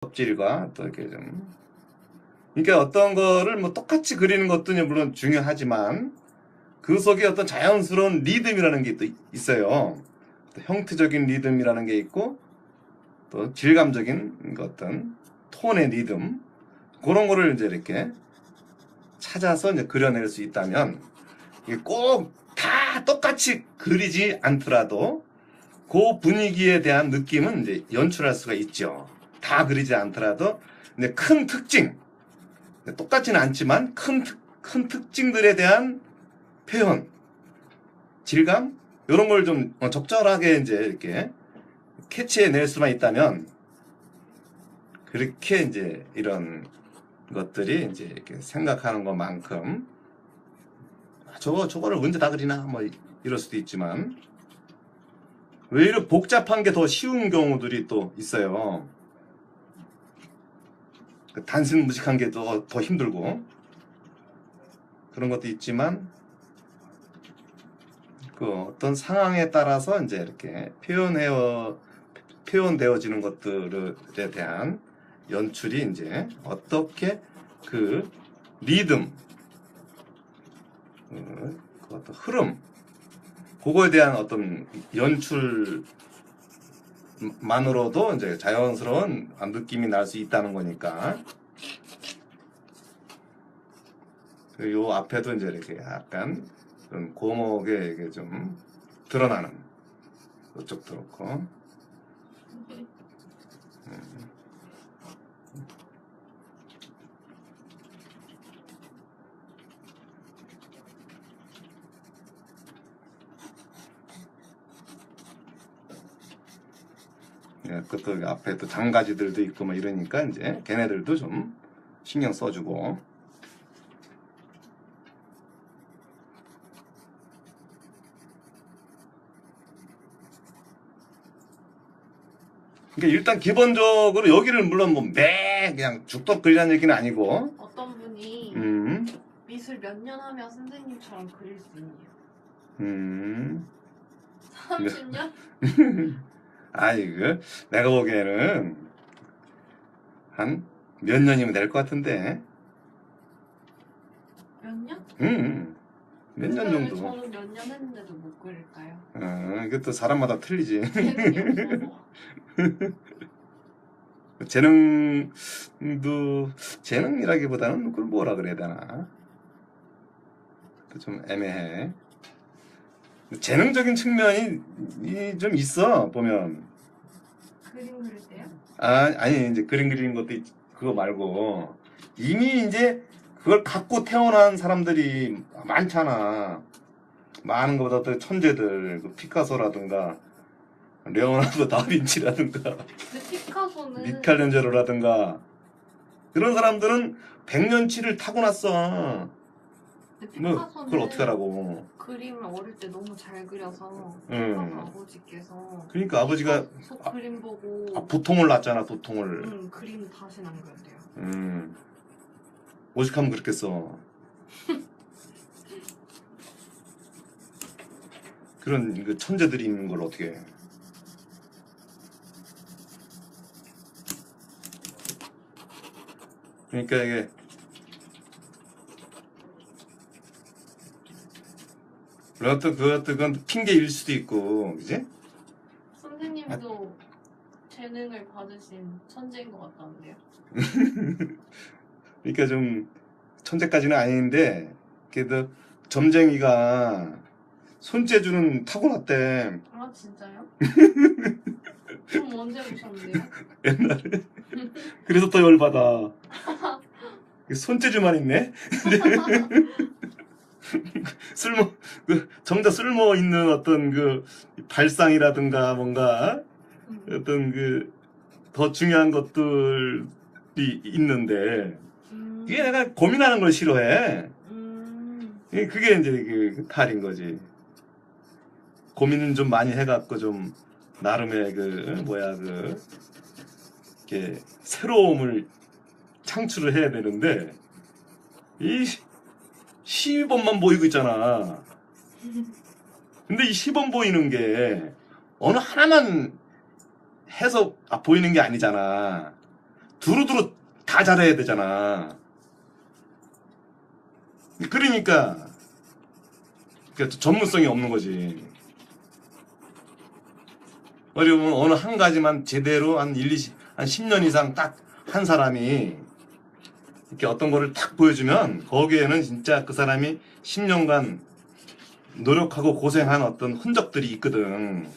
껍질과 또 이렇게 좀, 그러니까 어떤 거를 뭐 똑같이 그리는 것도 물론 중요하지만 그 속에 어떤 자연스러운 리듬이라는 게 또 있어요. 또 형태적인 리듬이라는 게 있고 또 질감적인 어떤 톤의 리듬, 그런 거를 이제 이렇게 찾아서 이제 그려낼 수 있다면, 이게 꼭 다 똑같이 그리지 않더라도 그 분위기에 대한 느낌은 이제 연출할 수가 있죠. 다 그리지 않더라도 근데 큰 특징, 똑같지는 않지만 큰 특징들에 대한 표현, 질감, 이런 걸 좀 적절하게 이제 이렇게 캐치해낼 수만 있다면, 그렇게 이제 이런 것들이 이제 이렇게 생각하는 것만큼 저거를 언제 다 그리나 뭐 이럴 수도 있지만, 오히려 복잡한 게 더 쉬운 경우들이 또 있어요. 단순 무식한 게 더 힘들고 그런 것도 있지만, 그 어떤 상황에 따라서 이제 이렇게 표현되어지는 것들에 대한 연출이 이제 어떻게 그 리듬, 그 어떤 흐름, 그거에 대한 어떤 연출만으로도 이제 자연스러운 느낌이 날 수 있다는 거니까. 요 앞에도 이제 이렇게 약간 좀 고목에 이게 좀 드러나는, 이쪽도 그렇고. 그것도 앞에 또 장가지들도 있고 뭐 이러니까 이제 걔네들도 좀 신경 써주고. 그러니까 일단 기본적으로 여기를 물론 뭐 매 그냥 죽도록 그리라는 얘기는 아니고, 어떤 분이 미술 몇 년 하면 선생님처럼 그릴 수 있냐? 30년? 아이, 내가 보기에는 한 몇 년이면 될 것 같은데. 몇 년? 몇 년 정도. 저는 몇 년 했는데도 못 그릴까요? 이것도 사람마다 틀리지. 재능이 없어서. 재능이라기보다는 그걸 뭐라 그래야 되나? 좀 애매해. 재능적인 측면이 좀 있어, 보면. 그림 그릴 때요? 아니, 이제 그림 그리는 것도 그거 말고, 이미 이제 그걸 갖고 태어난 사람들이 많잖아. 많은 것보다 더 천재들, 피카소라든가, 레오나르도 다빈치라든가, 근데 피카소는 미켈란젤로라든가, 그런 사람들은 백년치를 타고났어. 뭐 그걸 어떻게 하라고. 그림을 어릴 때 너무 잘 그려서 아버지께서 그러니까 아버지가 그림 보고 도통을 놨잖아. 도통을. 그림 다시는 안 그렸대요. 오직하면 그렇겠어. 그런 그 천재들이 있는 걸 어떻게 해. 그러니까 이게 그건 핑계일 수도 있고, 그지? 선생님도 재능을 받으신 천재인 것 같다는데요. 그러니까 좀 천재까지는 아닌데, 그래도 점쟁이가 손재주는 타고났대. 아 진짜요? 그럼 언제 보셨는데요? 옛날에. 그래서 더 열받아. 손재주만 있네. 정작 쓸모 있는 어떤 그 발상이라든가 뭔가 어떤 그 더 중요한 것들이 있는데, 이게 내가 고민하는 걸 싫어해. 그게 이제 그 탈인 거지. 고민은 좀 많이 해갖고 좀 나름의 이렇게 새로움을 창출을 해야 되는데, 이 시범만 보이고 있잖아. 근데 이 시범 보이는 게 어느 하나만 해서 보이는 게 아니잖아. 두루두루 다 잘해야 되잖아. 그러니까 전문성이 없는 거지. 어려우면 어느 한 가지만 제대로 한 10년 이상 딱 한 사람이 이렇게 어떤 거를 딱 보여주면 거기에는 진짜 그 사람이 10년간 노력하고 고생한 어떤 흔적들이 있거든.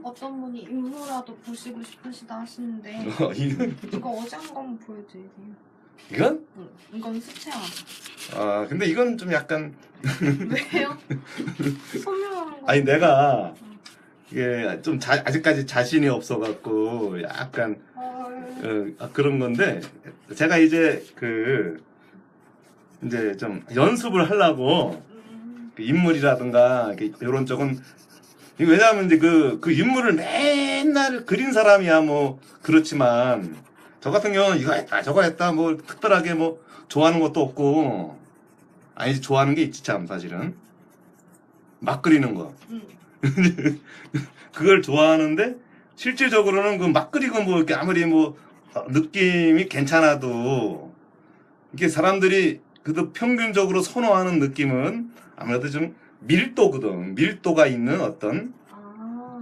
어떤 분이 인물라도 보시고 싶으시다 하시는데 이거 어제 한 거 한번 보여드릴게요. 이건? 응, 이건 수채화. 근데 이건 좀 약간 왜요? 선명한 거. 아니 내가 이게 좀 아직까지 자신이 없어갖고 약간 그런 건데 제가 이제 이제 좀 연습을 하려고 그 인물이라든가 이런 쪽은 왜냐하면 이제 그 인물을 맨날 그린 사람이야 뭐 그렇지만 저 같은 경우는 이거 했다 저거 했다 뭐 특별하게 뭐 좋아하는 것도 없고 아니 좋아하는 게 있지 참 사실은 막 그리는 거 그걸 좋아하는데 실질적으로는 그 막 그리고 뭐 이렇게 아무리 뭐 느낌이 괜찮아도 이게 사람들이 그래도 평균적으로 선호하는 느낌은 아무래도 좀 밀도거든. 밀도가 있는 어떤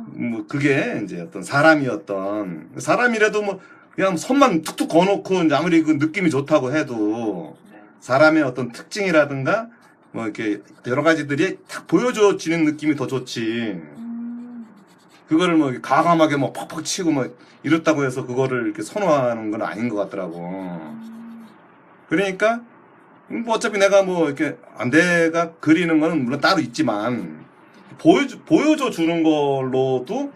뭐 그게 이제 어떤 사람이라도 뭐 그냥 손만 툭툭 거놓고 이제 아무리 그 느낌이 좋다고 해도 사람의 어떤 특징이라든가 뭐 이렇게 여러 가지들이 딱 보여줘지는 느낌이 더 좋지. 그거를 뭐 과감하게 뭐 팍팍 치고 뭐 이렇다고 해서 그거를 이렇게 선호하는 건 아닌 것 같더라고. 그러니까 뭐 어차피 내가 뭐 이렇게 내가 그리는 거는 물론 따로 있지만 보여줘 주는 걸로도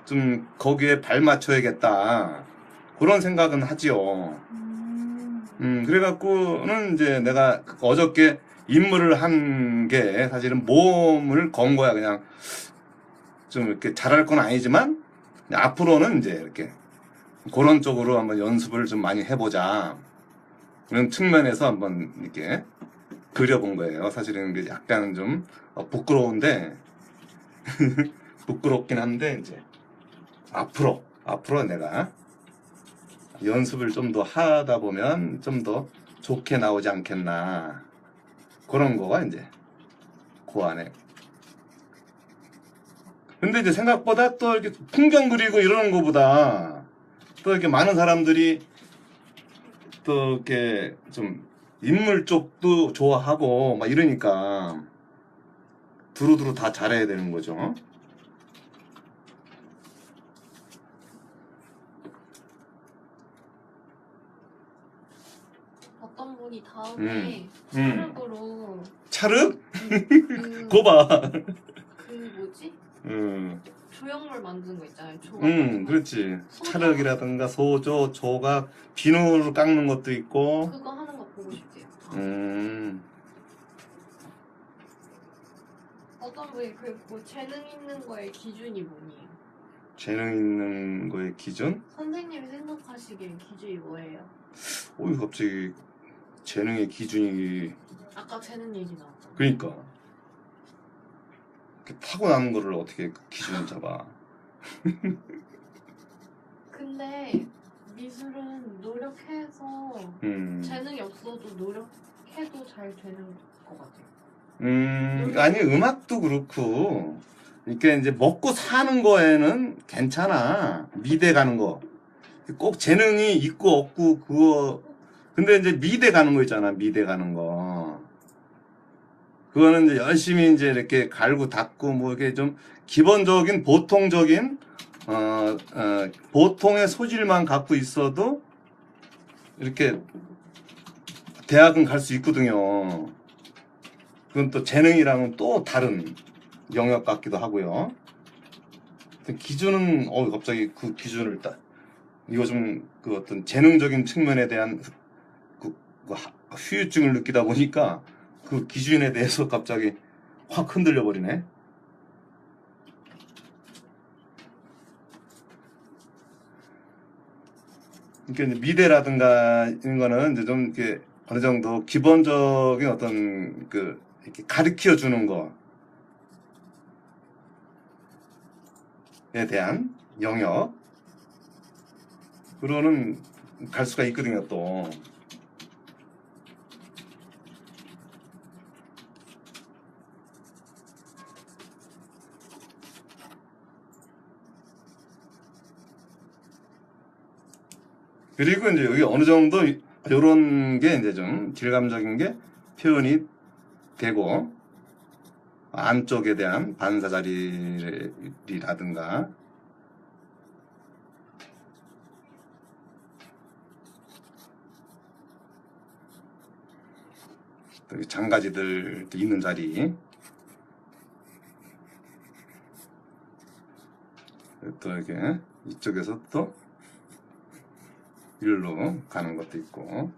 좀 거기에 발맞춰야겠다 그런 생각은 하지요. 그래갖고는 이제 내가 어저께 임무를 한 게 사실은 몸을 건 거야. 그냥 좀 이렇게 잘할 건 아니지만 앞으로는 이제 이렇게 그런 쪽으로 한번 연습을 좀 많이 해보자. 그런 측면에서 한번 이렇게 그려본 거예요. 사실은 이게 약간 좀 부끄러운데 부끄럽긴 한데 이제 앞으로 내가 연습을 좀 더 하다 보면 좀 더 좋게 나오지 않겠나 그런 거가 이제 그 안에. 근데 이제 생각보다 또 이렇게 풍경 그리고 이러는 거보다 또 이렇게 많은 사람들이 또 이렇게 좀 인물 쪽도 좋아하고 막 이러니까 두루두루 다 잘해야 되는 거죠. 어떤 분이 다음에 찰흙으로 찰흙? 그 거봐. 그 뭐지? 음. 조형물 만드는 거 있잖아요. 조각. 그렇지. 찰흙이라든가 소조, 조각, 비누로 깎는 것도 있고. 그거 하는 거 보고 싶대요. 어떤 분이 그리고 재능 있는 거의 기준이 뭐예요? 재능 있는 거의 기준? 선생님이 생각하시기엔 기준이 뭐예요? 어이 갑자기 재능의 기준이 아까 재능 얘기 나왔잖아. 그러니까 타고나는 거를 어떻게 그 기준을 잡아? 근데 미술은 노력해서 재능이 없어도 노력해도 잘 되는 것 같아요. 아니 음악도 그렇고 그러니까 이제 먹고 사는 거에는 괜찮아. 미대 가는 거. 꼭 재능이 있고 없고 그거 근데 이제 미대 가는 거 있잖아. 미대 가는 거. 그거는 이제 열심히 이제 이렇게 갈고 닦고 뭐 이렇게 좀 기본적인 보통적인 보통의 소질만 갖고 있어도 이렇게 대학은 갈 수 있거든요. 그건 또 재능이랑은 또 다른 영역 같기도 하고요. 기준은 갑자기 그 기준을 딱 이거 좀 그 어떤 재능적인 측면에 대한 그 후유증을 느끼다 보니까 그 기준에 대해서 갑자기 확 흔들려 버리네. 그러니까 이제 미대라든가 이런 거는 이제 좀 이렇게 어느 정도 기본적인 어떤 이렇게 가르쳐 주는 거에 대한 영역. 그러는 갈 수가 있거든요, 또. 그리고 이제 여기 어느 정도 요런 게 이제 좀 질감적인 게 표현이 되고, 안쪽에 대한 반사자리라든가, 또 장가지들 있는 자리, 또 이렇게 이쪽에서 또 일로 가는 것도 있고,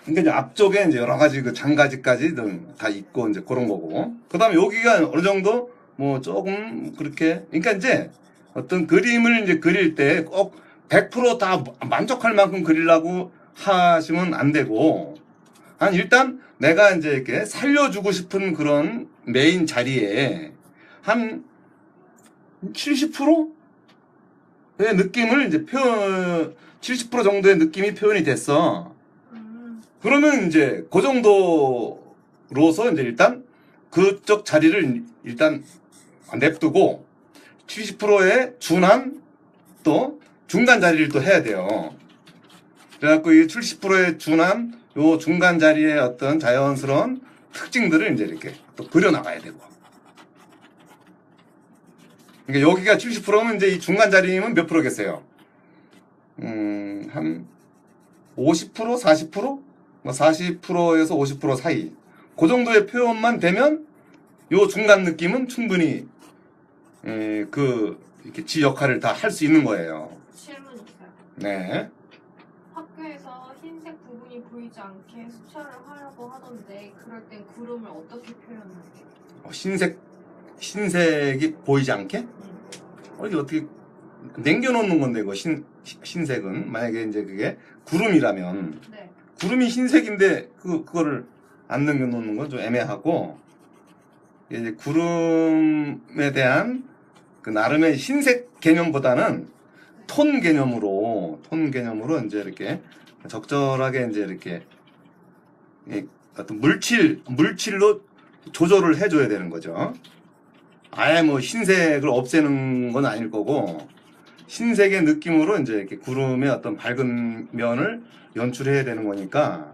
그러니까 이제 앞쪽에 이제 여러 가지 그 장가지까지 다 있고 이제 그런 거고, 그 다음에 여기가 어느 정도 뭐 조금 그렇게, 그러니까 이제 어떤 그림을 이제 그릴 때 꼭 100%다 만족할 만큼 그리려고 하시면 안 되고, 한 일단 내가 이제 이렇게 살려주고 싶은 그런 메인 자리에 한 70%의 느낌을 이제 70% 정도의 느낌이 표현이 됐어. 그러면 이제 그 정도로서 이제 일단 그쪽 자리를 일단 냅두고 70%에 준한 또 중간 자리를 또 해야 돼요. 그래갖고 이 70%에 준한 요 중간 자리의 어떤 자연스러운 특징들을 이제 이렇게 또 그려나가야 되고. 그러니까 여기가 70%면 이제 이 중간 자리면 몇 프로겠어요? 한 50%, 40%? 뭐 40%에서 50% 사이. 그 정도의 표현만 되면 요 중간 느낌은 충분히 이렇게 지 역할을 다 할 수 있는 거예요. 질문 있어요. 네. 학교에서 흰색 부분이 보이지 않게 수채를 하려고 하던데 그럴 땐 구름을 어떻게 표현하세요? 흰색이 보이지 않게? 이게 어떻게 남겨놓는 건데 이거 흰색은 만약에 이제 그게 구름이라면 네. 구름이 흰색인데 그거를 안 남겨놓는 건 좀 애매하고, 이제 구름에 대한 그 나름의 흰색 개념보다는 톤 개념으로 이제 이렇게 적절하게 이제 이렇게 어떤 물질로 조절을 해줘야 되는 거죠. 아예 뭐 흰색을 없애는 건 아닐 거고, 흰색의 느낌으로 이제 이렇게 구름의 어떤 밝은 면을 연출해야 되는 거니까,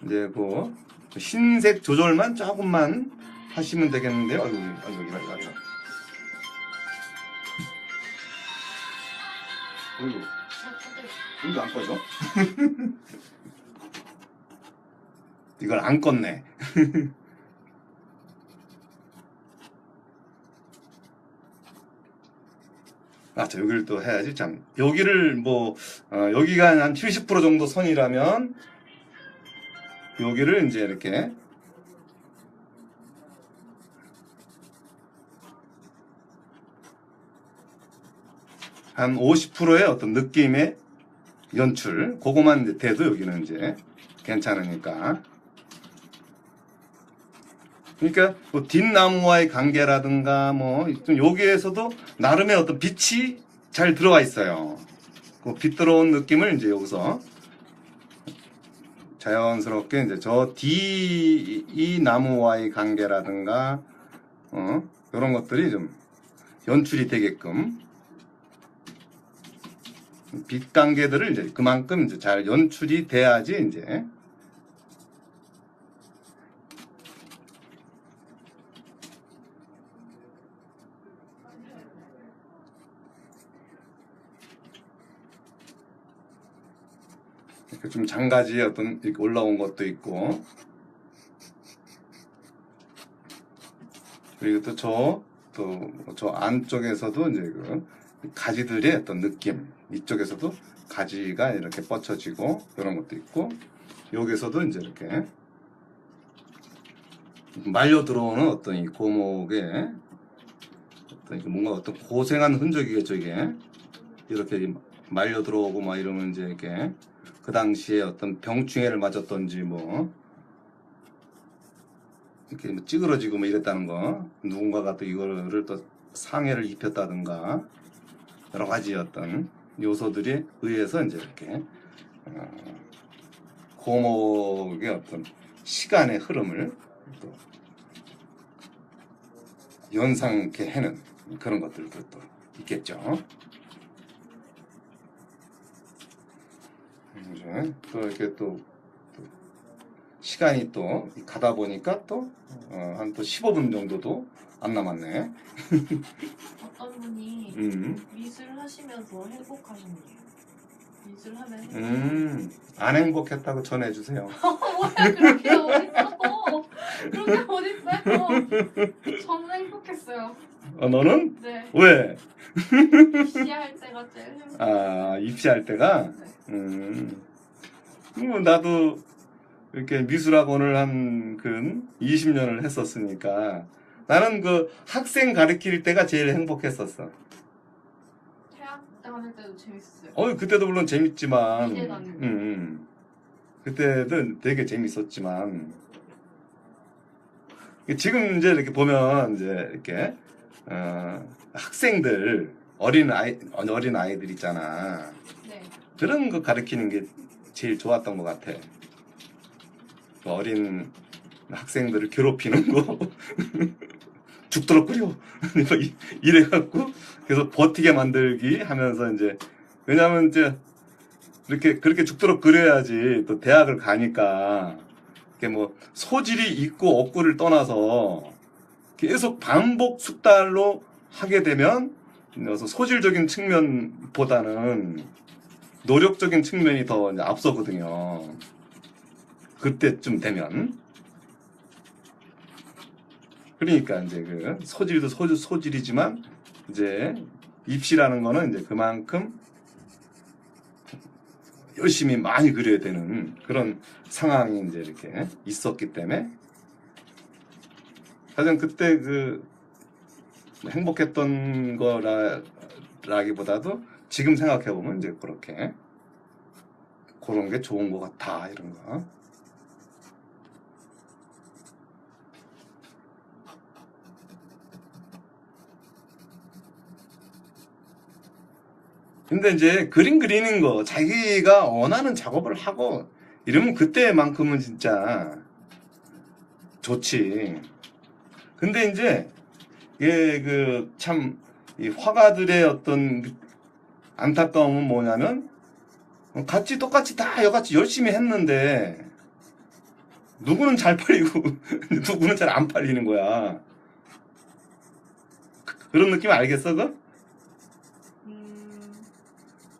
이제 그 흰색 조절만 조금만 하시면 되겠는데요. 아이고. 이거 안 꺼져? 이걸 안 껐네. 자, 여기를 또 해야지, 참. 여기를 여기가 한 70% 정도 선이라면, 여기를 이제 이렇게, 한 50%의 어떤 느낌의 연출, 그거만 이제 돼도 여기는 이제 괜찮으니까. 그러니까 뭐 뒷나무와의 관계라든가 좀 여기에서도 나름의 어떤 빛이 잘 들어와 있어요. 그 빛 들어온 느낌을 이제 여기서 자연스럽게 이제 이 나무와의 관계라든가 이런 것들이 좀 연출이 되게끔 빛 관계들을 이제 그만큼 이제 잘 연출이 돼야지 이제 좀 장가지에 어떤 이렇게 올라온 것도 있고, 그리고 또 저 안쪽에서도 이제 그 가지들의 어떤 느낌, 이쪽에서도 가지가 이렇게 뻗쳐지고 이런 것도 있고, 여기서도 이제 이렇게 말려 들어오는 어떤 이 고목의 어떤 뭔가 어떤 고생한 흔적이겠죠. 이게 이렇게 말려 들어오고 막 이러면 이제 이렇게 그 당시에 어떤 병충해를 맞았던지 이렇게 뭐 찌그러지고 뭐 이랬다는 거, 누군가가 또 이거를 또 상해를 입혔다든가 여러 가지 어떤 요소들이 의해서 이제 이렇게 고목의 어떤 시간의 흐름을 또 연상케 해는 그런 것들도 또 있겠죠. 이제 또 이렇게 또 시간이 또 가다 보니까 또 한 또 15분 정도도 안 남았네. 어떤 분이 미술 하시면서 행복하셨네요. 미술 하면 안 행복했다고 전해주세요. 뭐야 그렇게 어딨어? 그렇게 어딨어요? 저는 행복했어요. 너는? 네. 왜? 입시할 때가 제일 행복했어요. 아, 입시할 때가? 네. 뭐 나도 이렇게 미술학원을 한 근 20년을 했었으니까 나는 그 학생 가르칠 때가 제일 행복했었어. 대학 다닐 때도 재밌었어요. 그때도 물론 재밌지만, 미대 다닐 때. 그때도 되게 재밌었지만, 지금 이제 이렇게 보면 이제 이렇게 학생들 어린 아이들 있잖아. 네. 그런 거 가르치는 게 제일 좋았던 것 같아. 그 어린 학생들을 괴롭히는 거 죽도록 끓여 이래갖고 계속 버티게 만들기 하면서 이제 왜냐하면 이제 이렇게 그렇게 죽도록 그려야지 또 대학을 가니까 이게 뭐 소질이 있고 없고를 떠나서 계속 반복 숙달로 하게 되면 그래서 소질적인 측면보다는 노력적인 측면이 더 이제 앞서거든요. 그때쯤 되면. 그러니까 이제 그 소질도 소질이지만 이제 입시라는 거는 이제 그만큼 열심히 많이 그려야 되는 그런 상황이 이제 이렇게 있었기 때문에 가장 그때 그 행복했던 거라기보다도 지금 생각해 보면 이제 그렇게 그런 게 좋은 것 같아 이런 거. 근데 이제 그림 그리는 거 자기가 원하는 작업을 하고 이러면 그때만큼은 진짜 좋지. 근데 이제 이게 그 참 이 화가들의 어떤 안타까움은 뭐냐면 같이 똑같이 다 여같이 열심히 했는데 누구는 잘 팔리고 누구는 잘 안 팔리는 거야. 그런 느낌 알겠어, 그?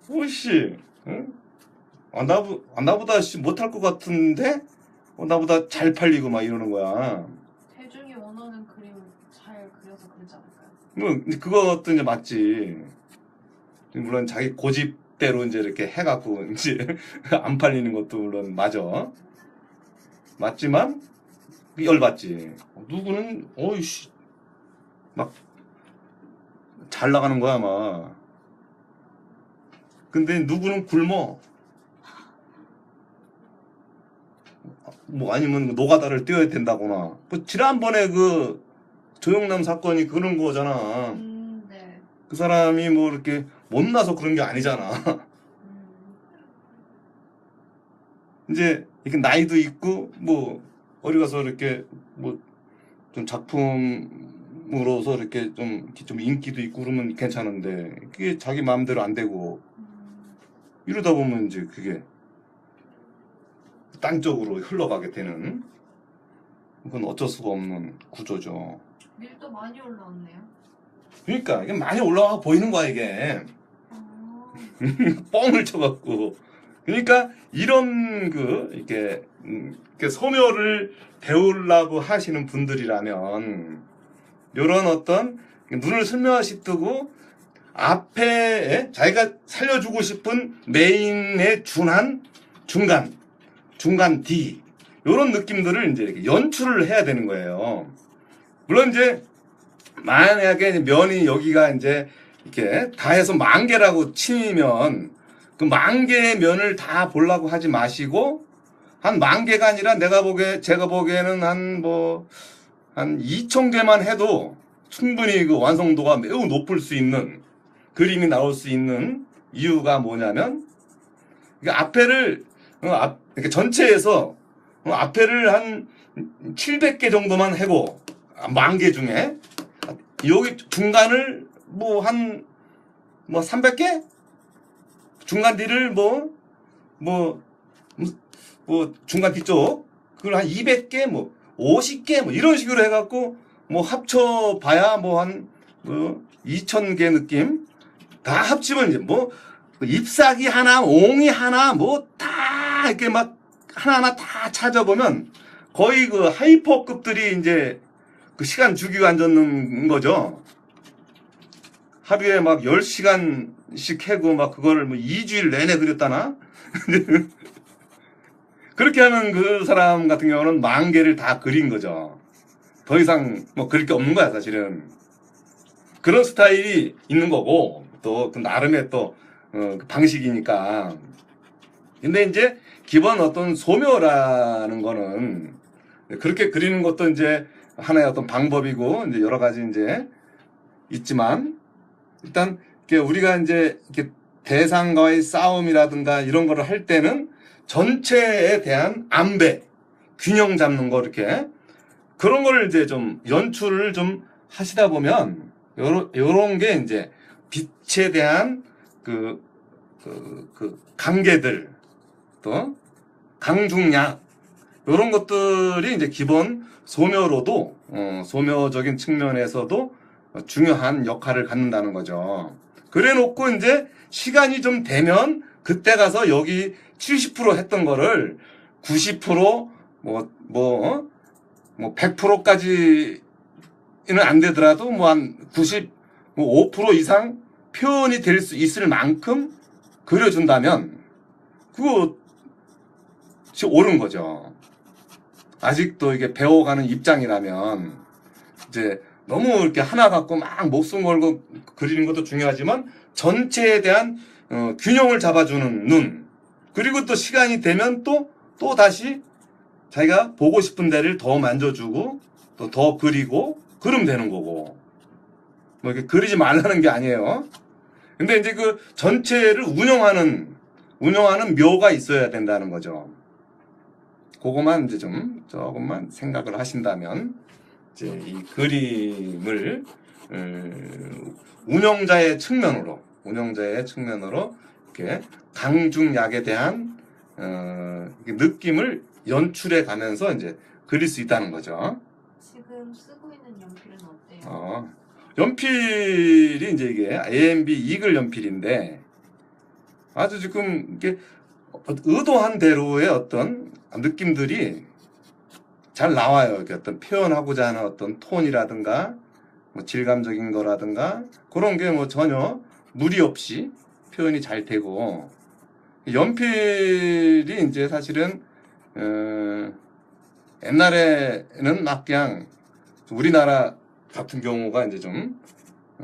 오씨, 응? 나보다 못할 것 같은데 나보다 잘 팔리고 막 이러는 거야. 대중이 원하는 그림을 잘 그려서 그러지 않을까요? 뭐 그것도 이제 맞지. 물론 자기 고집대로 이제 이렇게 해갖고 이제 안 팔리는 것도 물론 맞아. 맞지만 열받지. 누구는 어이씨 막 잘 나가는 거야 막. 근데 누구는 굶어. 뭐 아니면 노가다를 뛰어야 된다거나. 뭐 지난번에 그 조영남 사건이 그런 거잖아. 네. 그 사람이 뭐 이렇게 못나서 그런 게 아니잖아. 이제 이렇게 나이도 있고 뭐 어디 가서 이렇게 뭐 좀 작품으로서 이렇게 좀 인기도 있고 그러면 괜찮은데 그게 자기 마음대로 안 되고 이러다 보면 이제 그게 딴 쪽으로 흘러가게 되는 그건 어쩔 수가 없는 구조죠. 밀도 많이 올라왔네요. 그러니까 이게 많이 올라와 보이는 거야 이게. 뻥을 쳐갖고. 그러니까 이런 이렇게 소묘를 배우려고 하시는 분들이라면 이런 어떤 눈을 슬며시 뜨고 앞에 자기가 살려주고 싶은 메인에 준한 중간 D 이런 느낌들을 이제 이렇게 연출을 해야 되는 거예요. 물론 이제 만약에 면이 여기가 이제 이렇게 다 해서 10,000개라고 치면 그 10,000개의 면을 다 보려고 하지 마시고 한 10,000개가 아니라 제가 보기에는 한 한 2,000개만 해도 충분히 그 완성도가 매우 높을 수 있는 그림이 나올 수 있는 이유가 뭐냐면, 앞에를, 이렇게 전체에서 앞에를 한 700개 정도만 해고, 10,000개 중에, 여기 중간을 한 300개? 중간 뒤를 중간 뒤쪽, 그걸 한 200개, 50개, 이런 식으로 해갖고, 합쳐봐야 한 2,000개 느낌? 다 합치면 이제 잎사귀 하나, 옹이 하나, 다 이렇게 막 하나하나 다 찾아보면 거의 그 하이퍼급들이 이제 그 시간 주기가 안 젖는 거죠. 하루에 막 10시간씩 해고 막 그거를 2주일 내내 그렸다나? 그렇게 하는 그 사람 같은 경우는 10,000개를 다 그린 거죠. 더 이상 그릴 게 없는 거야, 사실은. 그런 스타일이 있는 거고, 또 나름의 또 그 방식이니까. 근데 이제 기본 어떤 소묘라는 거는 그렇게 그리는 것도 이제 하나의 어떤 방법이고, 이제 여러 가지 이제 있지만, 일단 우리가 이제 이렇게 대상과의 싸움이라든가 이런 거를 할 때는 전체에 대한 안배, 균형 잡는 거 이렇게 그런 거를 이제 좀 연출을 좀 하시다 보면 요런 게 이제 빛에 대한 그 관계들, 또 강중약, 요런 것들이 이제 기본 소묘로도 소묘적인 측면에서도 중요한 역할을 갖는다는 거죠. 그래 놓고 이제 시간이 좀 되면 그때 가서 여기 70% 했던 거를 90% 100%까지는 안 되더라도 한 95% 이상 표현이 될 수 있을 만큼 그려준다면 그거 옳은 거죠. 아직도 이게 배워가는 입장이라면 이제 너무 이렇게 하나 갖고 막 목숨 걸고 그리는 것도 중요하지만 전체에 대한 균형을 잡아주는 눈, 그리고 또 시간이 되면 또 다시 자기가 보고 싶은 데를 더 만져주고 또 더 그리고 그러면 되는 거고, 이렇게 그리지 말라는 게 아니에요. 근데 이제 그 전체를 운영하는 묘가 있어야 된다는 거죠. 그거만 이제 조금만 생각을 하신다면 이제 이 그림을 운영자의 측면으로 이렇게 강중약에 대한 느낌을 연출해 가면서 이제 그릴 수 있다는 거죠. 지금 쓰고 있는 연필은 어때요? 연필이 이제 이게 AMB 이글 연필인데 아주 지금 이게 의도한 대로의 어떤 느낌들이 잘 나와요. 이렇게 어떤 표현하고자 하는 어떤 톤이라든가 질감적인 거라든가 그런 게 전혀 무리 없이 표현이 잘 되고, 연필이 이제 사실은 옛날에는 막 그냥 우리나라 같은 경우가 이제 좀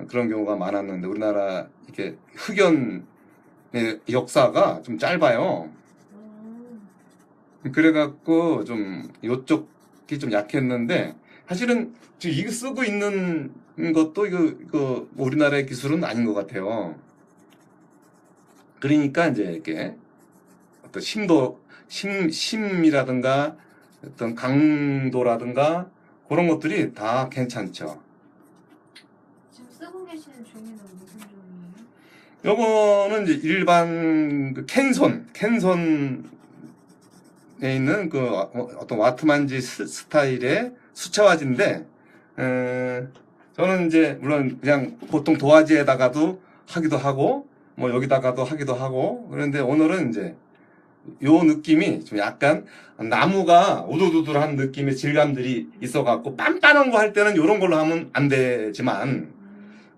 그런 경우가 많았는데, 우리나라 이렇게 흑연의 역사가 좀 짧아요. 그래갖고 좀 요쪽이 좀 약했는데, 사실은 지금 이거 쓰고 있는 것도 이거 우리나라의 기술은 아닌 것 같아요. 그러니까 이제 이렇게 어떤 심이라든가 어떤 강도라든가 그런 것들이 다 괜찮죠. 지금 쓰고 계시는 종이는 무슨 종이에요? 요거는 이제 일반 그 캔손에 있는 그 어떤 와트만지 스타일의 수채화지인데, 저는 이제 물론 그냥 보통 도화지에다가도 하기도 하고 여기다가도 하기도 하고, 그런데 오늘은 이제 요 느낌이 좀 약간 나무가 우두두두한 느낌의 질감들이 있어갖고 빤빤한 거 할 때는 요런 걸로 하면 안 되지만,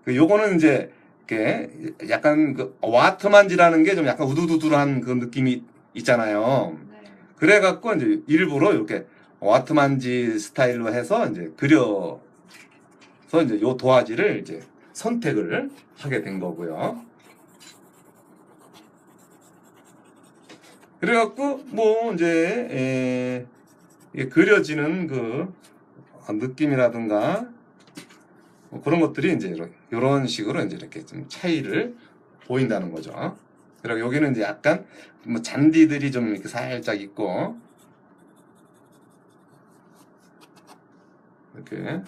요거는 이제 이렇게 약간 그 와트만지라는 게 좀 약간 우두두두한 그 느낌이 있잖아요. 네. 그래갖고 이제 일부러 이렇게 와트만지 스타일로 해서 이제 그려서 이제 요 도화지를 이제 선택을 하게 된 거고요. 그래갖고 이제 이게 그려지는 그 느낌이라든가 뭐 그런 것들이 이제 이런 식으로 이제 이렇게 좀 차이를 보인다는 거죠. 그리고 여기는 이제 약간 뭐 잔디들이 좀 이렇게 살짝 있고 이렇게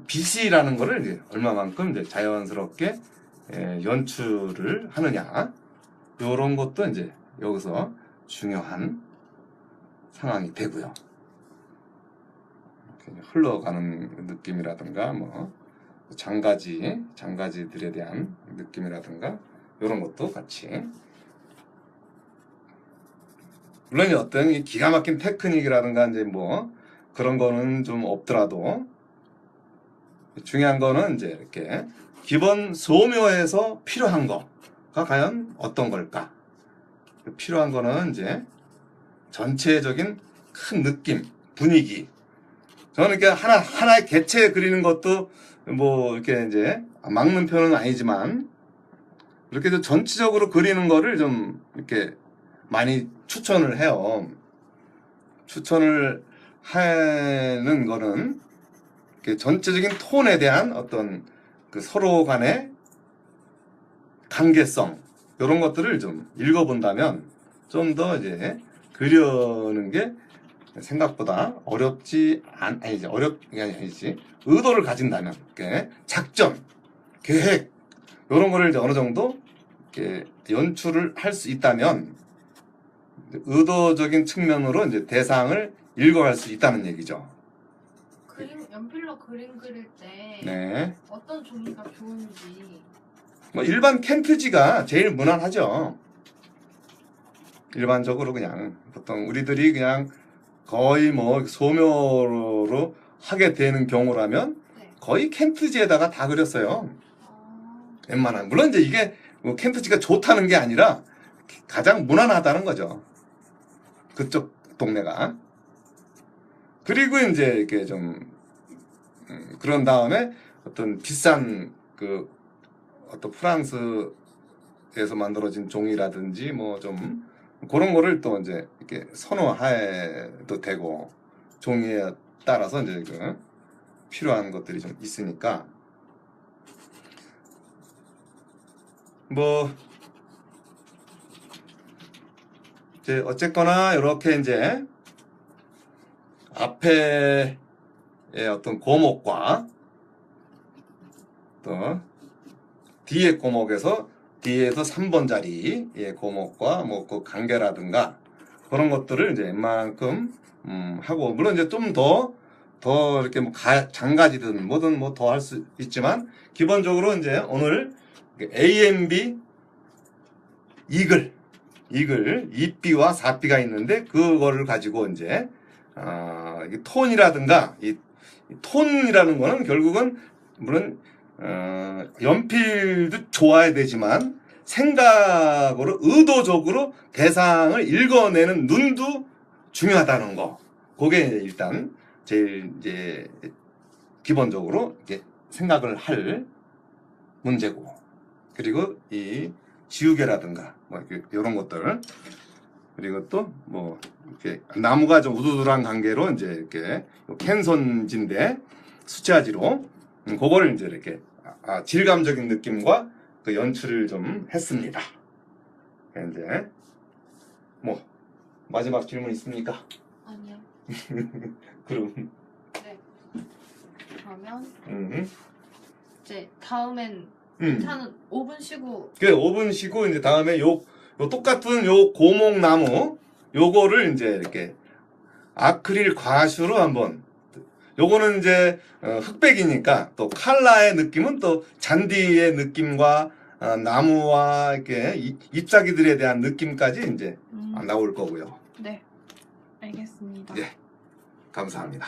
빛이라는 거를 이제 얼마만큼 이제 자연스럽게 연출을 하느냐 이런 것도 이제 여기서 중요한 상황이 되고요. 이렇게 흘러가는 느낌이라든가 뭐 장가지들에 대한 느낌이라든가 이런 것도 같이 물론 어떤 이 기가 막힌 테크닉이라든가 이제 뭐 그런 거는 좀 없더라도 중요한 거는 이제 이렇게 기본 소묘에서 필요한 거가 과연 어떤 걸까? 필요한 거는 이제 전체적인 큰 느낌, 분위기. 저는 이렇게 하나의 개체 그리는 것도 뭐 이렇게 이제 막는 편은 아니지만 이렇게 좀 전체적으로 그리는 거를 좀 이렇게 많이 추천을 해요. 추천을 하는 거는 이렇게 전체적인 톤에 대한 어떤 그 서로 간의 관계성 이런 것들을 좀 읽어본다면 좀 더 이제 그려는 게 생각보다 어렵지 아니지 어렵게 아니지 의도를 가진다면 이렇게 작전, 계획 이런 거를 이제 어느 정도 이렇게 연출을 할 수 있다면 의도적인 측면으로 이제 대상을 읽어갈 수 있다는 얘기죠. 연필로 그림 그릴 때 네. 어떤 종이가 좋은지. 뭐 일반 캔트지가 제일 무난하죠. 일반적으로 그냥 보통 우리들이 그냥 거의 뭐 소묘로 하게 되는 경우라면 네. 거의 캔트지에다가 다 그렸어요. 아, 웬만한. 물론 이제 이게 뭐 캔트지가 좋다는 게 아니라 가장 무난하다는 거죠. 그쪽 동네가. 그리고 이제 이렇게 좀 그런 다음에 어떤 비싼 그 어떤 프랑스에서 만들어진 종이라든지 뭐 좀 그런 거를 또 이제 이렇게 선호해도 되고 종이에 따라서 이제 그 필요한 것들이 좀 있으니까 뭐 이제 어쨌거나 이렇게 이제 앞에 어떤 고목과 또 뒤에 고목에서 뒤에서 3번 자리의 고목과 뭐 그 관계라든가 그런 것들을 이제 웬만큼 하고 물론 이제 좀 더 이렇게 뭐 장가지든 뭐든 뭐 더 할 수 있지만 기본적으로 이제 오늘 AMB 이글 2B와 4B가 있는데 그거를 가지고 이제 이 톤이라든가 이 톤이라는 거는 결국은 물론 연필도 좋아야 되지만 생각으로 의도적으로 대상을 읽어내는 눈도 중요하다는 거. 그게 일단 제일 이제 기본적으로 이제 생각을 할 문제고. 그리고 이 지우개라든가 뭐 이런 것들 그리고 또 뭐 이렇게 나무가 좀 우두두란 관계로 이제 이렇게 캔손지인데 수채화지로 그거를 이제 이렇게 질감적인 느낌과 그 연출을 좀 했습니다. 이제 뭐 마지막 질문 있습니까? 아니요. 그럼 네. 그러면 이제 다음엔 차는 5분 쉬고. 그 5분 쉬고 이제 다음에 요 똑같은 요 고목나무 요거를 이제 이렇게 아크릴 과슈로 한번 요거는 이제 흑백이니까 또 칼라의 느낌은 또 잔디의 느낌과 나무와 이렇게 잎사귀들에 대한 느낌까지 이제 나올 거고요. 네. 알겠습니다. 예. 감사합니다.